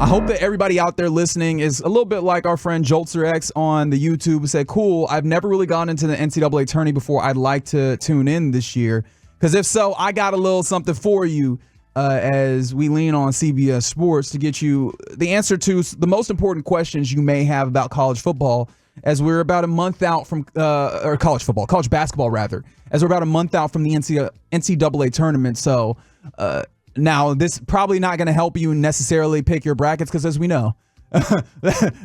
I hope that everybody out there listening is a little bit like our friend JoltzerX on the YouTube who said, cool, I've never really gone into the NCAA tourney before. I'd like to tune in this year. Because if so, I got a little something for you as we lean on CBS Sports to get you the answer to the most important questions you may have about college football, as we're about a month out from or college basketball rather, as we're about a month out from the NCAA tournament. So now this probably not going to help you necessarily pick your brackets because, as we know,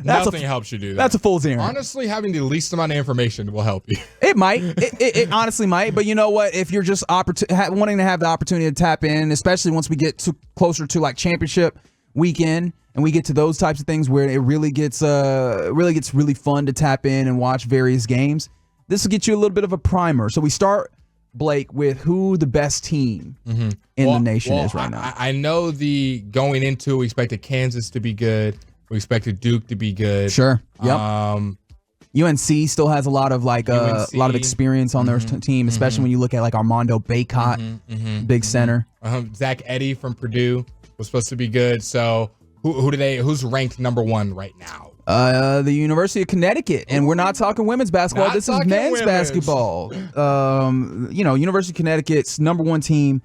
nothing helps you do that. That's a fool's errand. Honestly, having the least amount of information will help you. It might. It honestly might. But you know what? If you're just wanting to have the opportunity to tap in, especially once we get closer to like championship weekend and we get to those types of things where it really gets really fun to tap in and watch various games, this will get you a little bit of a primer. So we start, Blake, with who the best team in the nation is right now. I know going into it, we expected Kansas to be good. We expected Duke to be good. Sure. Yep. UNC still has a lot of a lot of experience on their team, especially when you look at like Armando Bacot, big center. Zach Edey from Purdue was supposed to be good. So who's ranked number one right now? The University of Connecticut, and we're not talking women's basketball. This is men's basketball. University of Connecticut's number one team.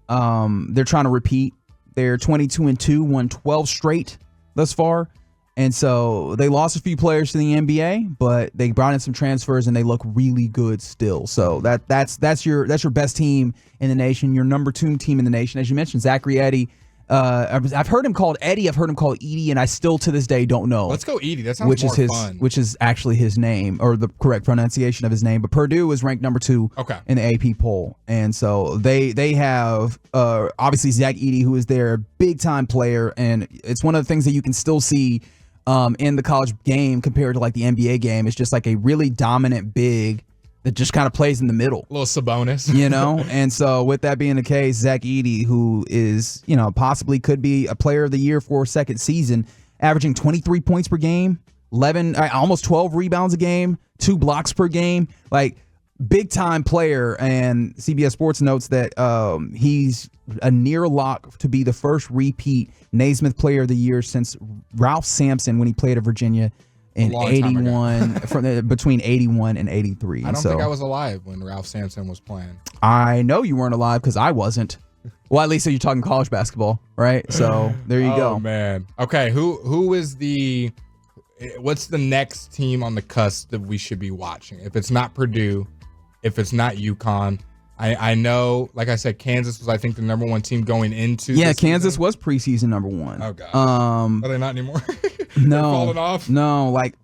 They're trying to repeat. They're 22-2, won 12 straight thus far, and so they lost a few players to the NBA, but they brought in some transfers and they look really good still. So that's your best team in the nation. Your number 2 team in the nation, as you mentioned, Zachary Edey. I've heard him called Eddie. I've heard him called Edie, and I still to this day don't know. Let's go Edie. That sounds more fun. Which is actually his name, or the correct pronunciation of his name. But Purdue is ranked number 2 in the AP poll, and so they have obviously Zach Edey, who is their big time player, and it's one of the things that you can still see in the college game compared to like the NBA game. It's just like a really dominant big that just kind of plays in the middle. A little Sabonis. And so with that being the case, Zach Edey, who is, possibly could be a player of the year for a second season, averaging 23 points per game, almost 12 rebounds a game, 2 blocks per game, like big time player. And CBS Sports notes that he's a near lock to be the first repeat Naismith player of the year since Ralph Sampson when he played at Virginia in 81, between 81 and 83. I don't think I was alive when Ralph Sampson was playing. I know you weren't alive because I wasn't. Well, at least you're talking college basketball, right? So there you go. Oh, man. Okay, what's the next team on the cusp that we should be watching? If it's not Purdue, if it's not UConn, I know, like I said, Kansas was, I think, the number 1 team going into this Kansas season. was preseason number 1. Oh, God. Are they not anymore? No. Falling off? No, like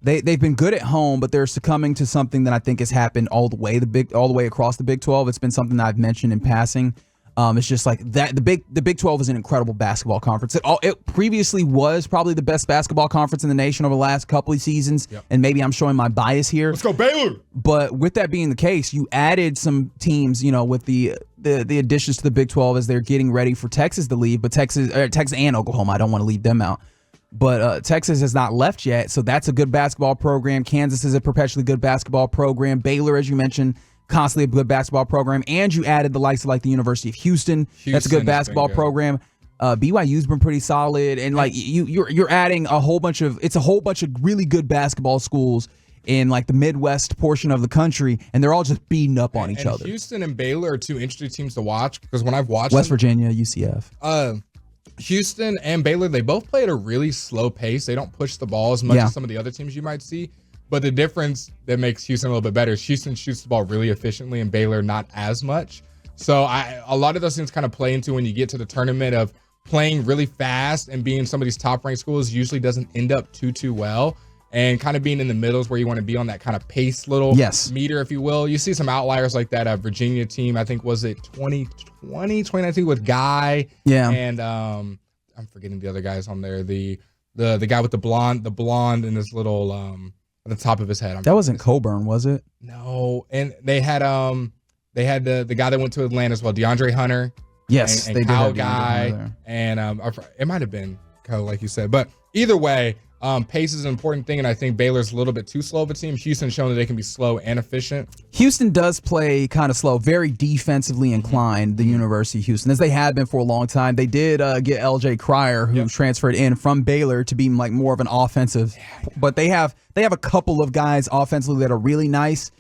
they've been good at home, but they're succumbing to something that I think has happened all the way across the Big 12. It's been something that I've mentioned in passing. It's just like that. The Big 12 is an incredible basketball conference. It previously was probably the best basketball conference in the nation over the last couple of seasons. Yep. And maybe I'm showing my bias here. Let's go Baylor. But with that being the case, you added some teams, with the additions to the Big 12 as they're getting ready for Texas to leave. But Texas and Oklahoma, I don't want to leave them out. But Texas has not left yet, so that's a good basketball program. Kansas is a perpetually good basketball program. Baylor, as you mentioned, constantly a good basketball program. And you added the likes of like the University of Houston. That's a good basketball program. BYU's been pretty solid, and like you're adding a whole bunch of really good basketball schools in like the Midwest portion of the country, and they're all just beating up on each other. Houston and Baylor are 2 interesting teams to watch because when I've watched Virginia, UCF. Houston and Baylor, they both play at a really slow pace. They don't push the ball as much as some of the other teams you might see. But the difference that makes Houston a little bit better is Houston shoots the ball really efficiently and Baylor not as much. So a lot of those things kind of play into when you get to the tournament of playing really fast and being some of these top-ranked schools usually doesn't end up too well. And kind of being in the middle is where you want to be on that kind of pace little meter, if you will. You see some outliers like that Virginia team, I think, was it 2019 with Guy? Yeah. And I'm forgetting the other guys on there. The guy with the blonde and this little at the top of his head. That wasn't Coburn, was it? No. And they had the guy that went to Atlanta as well, DeAndre Hunter. Yes, and Kyle Guy. And it might have been Co, like you said. But either way, Pace is an important thing, and I think Baylor's a little bit too slow of a team. Houston's shown that they can be slow and efficient. Houston does play kind of slow, very defensively inclined, the University of Houston, as they have been for a long time. They did get LJ Cryer, who transferred in from Baylor to be like more of an offensive, but they have a couple of guys offensively that are really nice.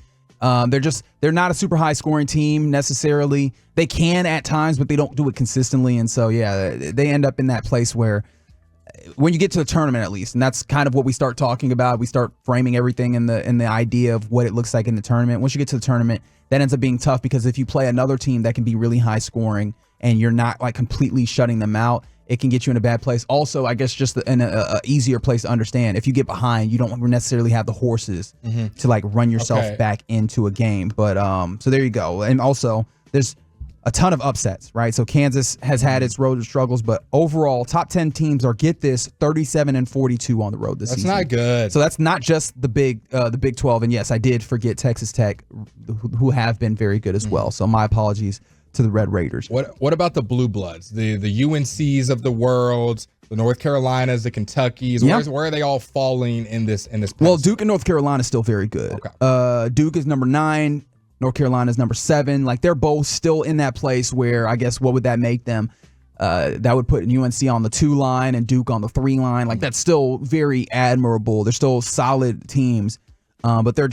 They're not a super high scoring team necessarily. They can at times, but they don't do it consistently. And so, yeah, they end up in that place where when you get to the tournament, at least, and that's kind of what we start talking about. We start framing everything in the idea of what it looks like in the tournament. Once you get to the tournament, that ends up being tough because if you play another team that can be really high scoring and you're not like completely shutting them out, it can get you in a bad place. Also, I guess just in a easier place to understand. If you get behind, you don't necessarily have the horses to like run yourself back into a game. But so there you go. And also, there's a ton of upsets, right? So Kansas has had its road struggles, but overall, top 10 teams are, get this, 37-42 on the road this season. That's not good. So that's not just the Big 12. And yes, I did forget Texas Tech, who have been very good as well. So my apologies to the Red Raiders. What about the Blue Bloods, the UNCs of the world, the North Carolinas, the Kentuckys? Where are they all falling in this? Well, Duke and North Carolina is still very good. Okay. Duke is number 9. North Carolina is number 7. Like, they're both still in that place where, I guess, what would that make them? That would put UNC on the 2 line and Duke on the 3 line. Like, that's still very admirable. They're still solid teams. But they're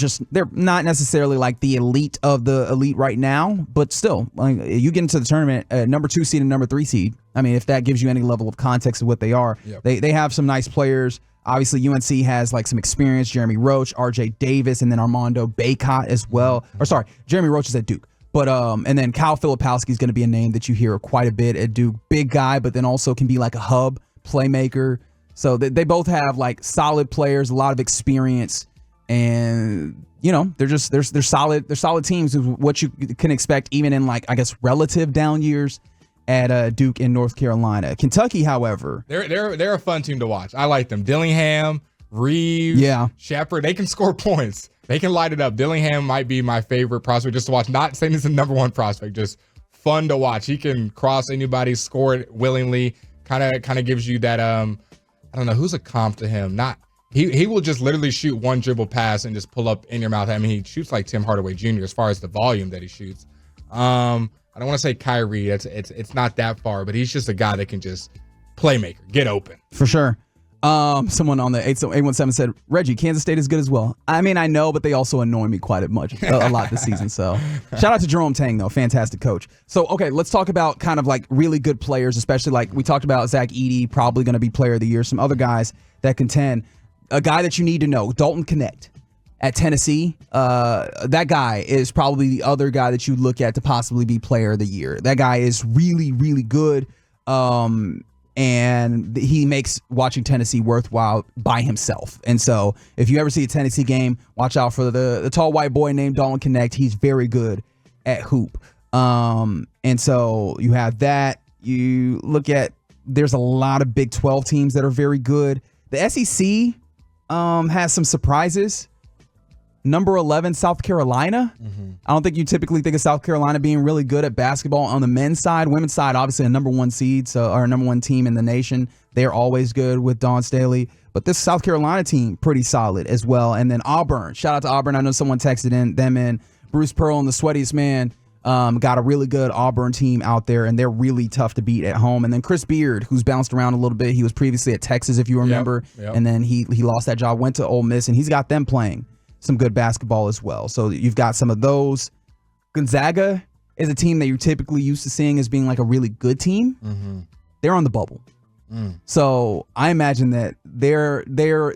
not necessarily like the elite of the elite right now. But still, like, you get into the tournament, number 2 seed and number 3 seed. I mean, if that gives you any level of context of what they are, they have some nice players. Obviously, UNC has like some experience. Jeremy Roach, RJ Davis, and then Armando Bacot as well. Or sorry, Jeremy Roach is at Duke. But and then Kyle Filipowski is going to be a name that you hear quite a bit at Duke. Big guy, but then also can be like a hub playmaker. So they both have like solid players, a lot of experience, and you know they're solid. They're solid teams. Is what you can expect even in like, I guess, relative down years at Duke in North Carolina. Kentucky, however, they're a fun team to watch. I like them. Dillingham, Reeves, Shepard, they can score points. They can light it up. Dillingham might be my favorite prospect just to watch. Not saying he's the number 1 prospect, just fun to watch. He can cross anybody, score it willingly. Kind of gives you that I don't know who's a comp to him. He will just literally shoot one dribble pass and just pull up in your mouth. I mean, he shoots like Tim Hardaway Jr. as far as the volume that he shoots. I don't want to say Kyrie. It's not that far, but he's just a guy that can just playmaker, get open. For sure. Someone on the 817 said, Reggie, Kansas State is good as well. I mean, I know, but they also annoy me quite a lot this season. So shout out to Jerome Tang, though. Fantastic coach. So, okay, let's talk about kind of like really good players, especially like we talked about Zach Edey, probably going to be player of the year. Some other guys that contend. A guy that you need to know, Dalton Connect. At Tennessee, that guy is probably the other guy that you look at to possibly be player of the year. That guy is really, really good, and he makes watching Tennessee worthwhile by himself. And so if you ever see a Tennessee game, watch out for the tall white boy named Dalton Connect. He's very good at hoop. And so you have that. You look at, there's a lot of Big 12 teams that are very good. The SEC has some surprises. Number 11, South Carolina. I don't think you typically think of South Carolina being really good at basketball on the men's side. Women's side, obviously a number 1 seed, or a number 1 team in the nation. They're always good with Dawn Staley. But this South Carolina team, pretty solid as well. And then Auburn. Shout out to Auburn. I know someone texted them in. Bruce Pearl and the Sweatiest Man got a really good Auburn team out there, and they're really tough to beat at home. And then Chris Beard, who's bounced around a little bit. He was previously at Texas, if you remember. Yep. And then he lost that job, went to Ole Miss, and he's got them playing some good basketball as well. So you've got some of those. Gonzaga is a team that you're typically used to seeing as being like a really good team. They're on the bubble. So I imagine that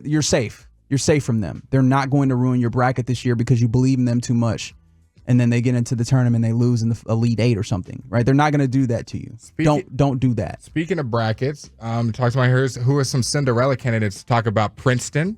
you're safe. You're safe from them. They're not going to ruin your bracket this year because you believe in them too much. And then they get into the tournament, they lose in the Elite 8 or something, right? They're not going to do that to you. Don't do that. Speaking of brackets, talk to my hearers. Who are some Cinderella candidates? Talk about Princeton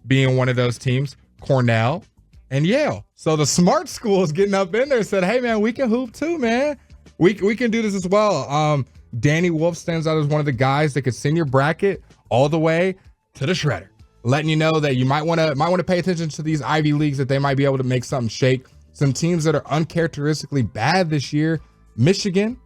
being one of those teams. Cornell, and Yale. So the smart school is getting up in there and said, hey, man, we can hoop too, man. We can do this as well. Danny Wolf stands out as one of the guys that could send your bracket all the way to the shredder, letting you know that you might want to pay attention to these Ivy Leagues, that they might be able to make something shake. Some teams that are uncharacteristically bad this year. Michigan,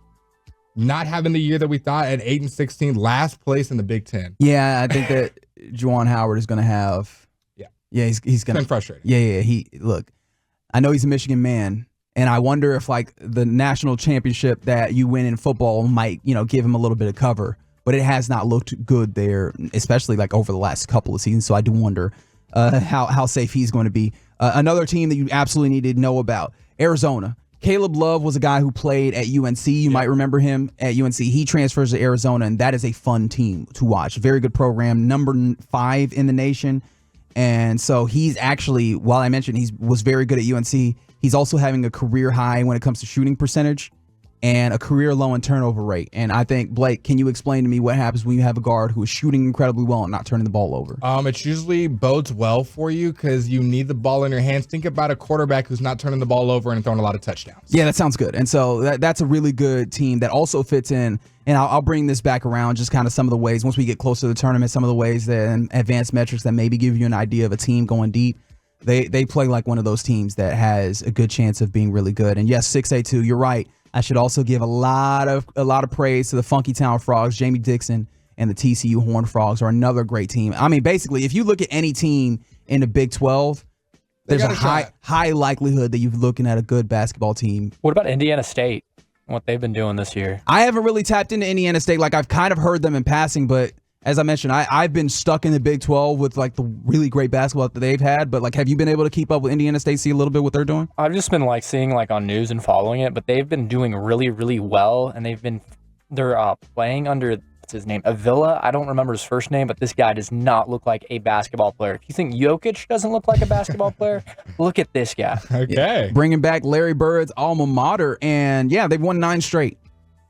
not having the year that we thought at 8-16, last place in the Big Ten. Yeah, I think that Juwan Howard is going to have. Yeah, he's going to. Been frustrating. Yeah. Look, I know he's a Michigan man, and I wonder if like the national championship that you win in football might, give him a little bit of cover. But it has not looked good there, especially like over the last couple of seasons. So I do wonder how safe he's going to be. Another team that you absolutely need to know about, Arizona. Caleb Love was a guy who played at UNC. You might remember him at UNC. He transfers to Arizona, and that is a fun team to watch. Very good program, number 5 in the nation. And so he's actually, while I mentioned he was very good at UNC, he's also having a career high when it comes to shooting percentage and a career low in turnover rate. And I think, Blake, can you explain to me what happens when you have a guard who is shooting incredibly well and not turning the ball over? It usually bodes well for you because you need the ball in your hands. Think about a quarterback who's not turning the ball over and throwing a lot of touchdowns. Yeah, that sounds good. And so that's a really good team that also fits in. And I'll bring this back around, just kind of some of the ways, once we get closer to the tournament, some of the ways that advanced metrics that maybe give you an idea of a team going deep. They play like one of those teams that has a good chance of being really good. And yes, 6A2, you're right. I should also give a lot of praise to the Funky Town Frogs. Jamie Dixon and the TCU Horned Frogs are another great team. I mean, basically, if you look at any team in the Big 12, there's a high likelihood that you're looking at a good basketball team. What about Indiana State? What they've been doing this year? I haven't really tapped into Indiana State. Like, I've kind of heard them in passing, but as I mentioned, I've been stuck in the Big 12 with like the really great basketball that they've had. But like, have you been able to keep up with Indiana State, see a little bit what they're doing? I've just been like seeing like on news and following it, but they've been doing really, really well, and they're playing under, what's his name, Avila. I don't remember his first name, but this guy does not look like a basketball player. If you think Jokic doesn't look like a basketball player, look at this guy. Okay, yeah. Bringing back Larry Bird's alma mater, and yeah, they've won 9 straight.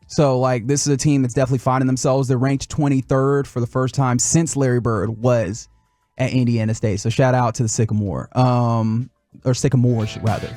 So, like, this is a team that's definitely finding themselves. They're ranked 23rd for the first time since Larry Bird was at Indiana State. So, shout out to the Sycamore, or Sycamores, rather.